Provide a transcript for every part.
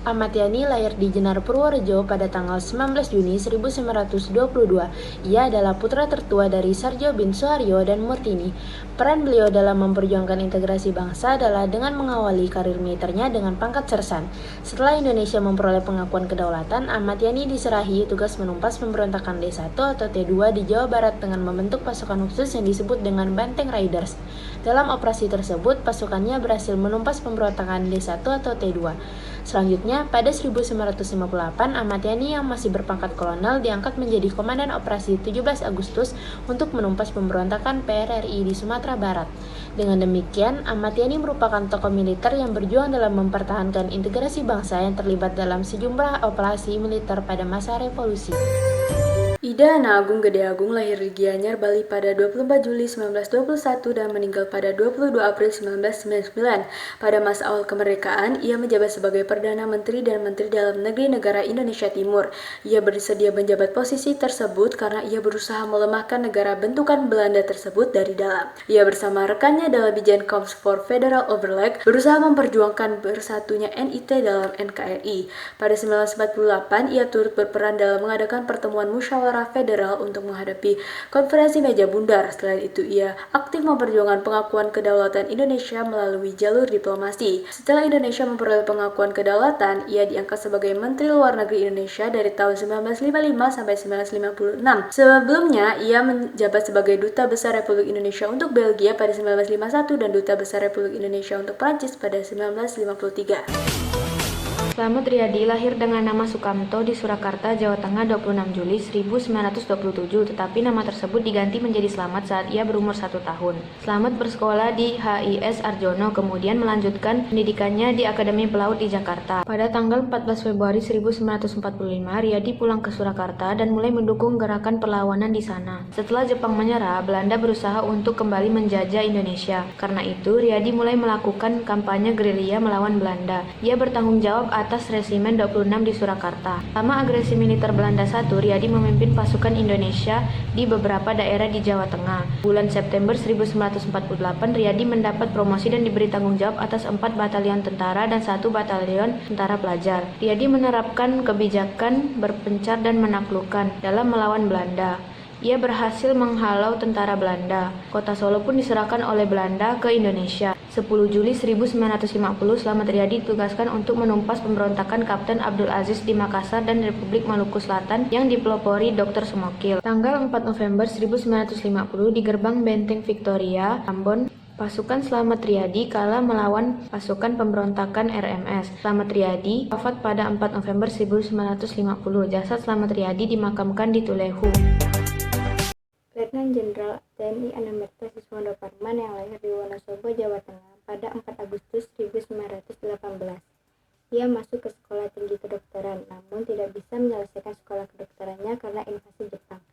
Ahmad Yani lahir di Jenar Purworejo pada tanggal 19 Juni 1922. Ia adalah putra tertua dari Sarjo bin Suharyo dan Murtini. Peran beliau dalam memperjuangkan integrasi bangsa adalah dengan mengawali karir militernya dengan pangkat sersan. Setelah Indonesia memperoleh pengakuan kedaulatan, Ahmad Yani diserahi tugas menumpas pemberontakan D1 atau T2 di Jawa Barat dengan membentuk pasukan khusus yang disebut dengan Banteng Riders. Dalam operasi tersebut, pasukannya berhasil menumpas pemberontakan D1 atau T2. Selanjutnya, pada 1958, Ahmad Yani yang masih berpangkat kolonel diangkat menjadi Komandan Operasi 17 Agustus untuk menumpas pemberontakan PRRI di Sumatera Barat. Dengan demikian, Ahmad Yani merupakan tokoh militer yang berjuang dalam mempertahankan integrasi bangsa yang terlibat dalam sejumlah operasi militer pada masa revolusi. Ida Ana Agung Gede Agung lahir di Gianyar, Bali pada 24 Juli 1921 dan meninggal pada 22 April 1999. Pada masa awal kemerdekaan, ia menjabat sebagai Perdana Menteri dan Menteri Dalam Negeri Negara Indonesia Timur. Ia bersedia menjabat posisi tersebut karena ia berusaha melemahkan negara bentukan Belanda tersebut dari dalam. Ia bersama rekannya dalam Bijan Corps for Federal Overleg berusaha memperjuangkan bersatunya NIT dalam NKRI. Pada 1948, ia turut berperan dalam mengadakan pertemuan musyawarah federal untuk menghadapi konferensi meja bundar. Selain itu, ia aktif memperjuangkan pengakuan kedaulatan Indonesia melalui jalur diplomasi. Setelah Indonesia memperoleh pengakuan kedaulatan, ia diangkat sebagai Menteri Luar Negeri Indonesia dari tahun 1955 sampai 1956. Sebelumnya, ia menjabat sebagai Duta Besar Republik Indonesia untuk Belgia pada 1951 dan Duta Besar Republik Indonesia untuk Prancis pada 1953. Slamet Riyadi lahir dengan nama Sukamto di Surakarta, Jawa Tengah 26 Juli 1927, tetapi nama tersebut diganti menjadi Slamet saat ia berumur 1 tahun. Slamet bersekolah di HIS Arjono, kemudian melanjutkan pendidikannya di Akademi Pelaut di Jakarta. Pada tanggal 14 Februari 1945, Riyadi pulang ke Surakarta dan mulai mendukung gerakan perlawanan di sana. Setelah Jepang menyerah, Belanda berusaha untuk kembali menjajah Indonesia. Karena itu, Riyadi mulai melakukan kampanye gerilya melawan Belanda. Ia bertanggung jawab atas Resimen 26 di Surakarta. Selama agresi militer Belanda I, Riyadi memimpin pasukan Indonesia di beberapa daerah di Jawa Tengah. Bulan September 1948, Riyadi mendapat promosi dan diberi tanggung jawab atas 4 batalion tentara dan 1 batalion tentara pelajar. Riyadi menerapkan kebijakan berpencar dan menaklukkan dalam melawan Belanda. Ia berhasil menghalau tentara Belanda. Kota Solo pun diserahkan oleh Belanda ke Indonesia. 10 Juli 1950, Slamet Riyadi ditugaskan untuk menumpas pemberontakan Kapten Abdul Aziz di Makassar dan Republik Maluku Selatan yang dipelopori Dr. Smokil. Tanggal 4 November 1950, di gerbang Benteng Victoria, Ambon, pasukan Slamet Riyadi kalah melawan pasukan pemberontakan RMS. Slamet Riyadi wafat pada 4 November 1950. Jasad Slamet Riyadi dimakamkan di Tulehu. Letnan Jenderal TNI Anamerta Siswondo Parman yang lahir di Wonosobo, Jawa Tengah pada 4 Agustus 1918. Ia masuk ke sekolah tinggi kedokteran, namun tidak bisa menyelesaikan sekolah kedokterannya karena invasi Jepang.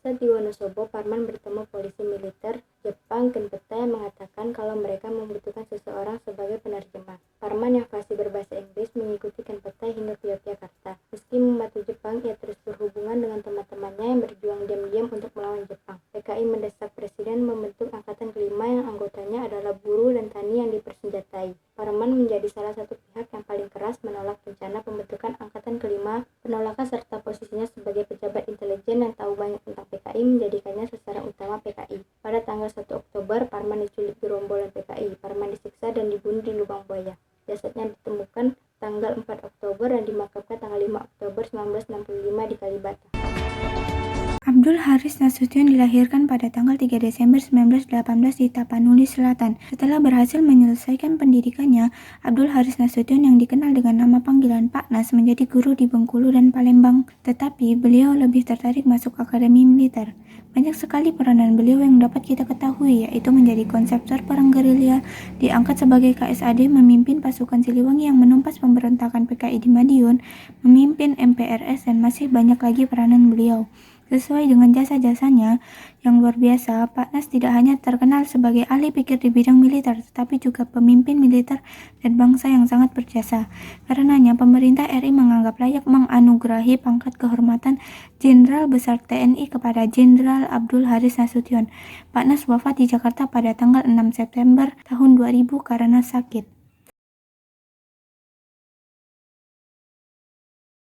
Saat di Wonosobo, Parman bertemu polisi militer Jepang Genpeta yang mengatakan kalau mereka membutuhkan seseorang sebagai penerjemah. Parman yang fasih berbahasa Inggris mengikuti Genpeta hingga ke Yogyakarta. Meski membantu Jepang, ia terus berhubungan dengan teman-temannya yang berjuang diam-diam untuk melawan Jepang. PKI mendesak Presiden membentuk Angkatan Kelima yang anggotanya adalah buruh dan tani yang dipersenjatai. Parman menjadi salah satu pihak yang paling keras menolak rencana pembentukan Angkatan Kelima. Penolakan serta posisinya sebagai pejabat intelijen yang tahu banyak tentang PKI menjadikannya sasaran utama PKI. Pada tanggal 1 Oktober, Parman diculik gerombolan PKI. Parman disiksa dan dibunuh di lubang buaya. Jasadnya ditemukan tanggal 4 Oktober dan dimakamkan tanggal 5 Oktober 1965 di Kalibata. Abdul Haris Nasution dilahirkan pada tanggal 3 Desember 1918 di Tapanuli Selatan. Setelah berhasil menyelesaikan pendidikannya, Abdul Haris Nasution yang dikenal dengan nama panggilan Pak Nas menjadi guru di Bengkulu dan Palembang. Tetapi beliau lebih tertarik masuk akademi militer. Banyak sekali peranan beliau yang dapat kita ketahui, yaitu menjadi konseptor perang gerilya, diangkat sebagai KSAD, memimpin pasukan Siliwangi yang menumpas pemberontakan PKI di Madiun, memimpin MPRS, dan masih banyak lagi peranan beliau. Sesuai dengan jasa-jasanya yang luar biasa, Pak Nas tidak hanya terkenal sebagai ahli pikir di bidang militer, tetapi juga pemimpin militer dan bangsa yang sangat berjasa. Karenanya, pemerintah RI menganggap layak menganugerahi pangkat kehormatan Jenderal Besar TNI kepada Jenderal Abdul Haris Nasution. Pak Nas wafat di Jakarta pada tanggal 6 September tahun 2000 karena sakit.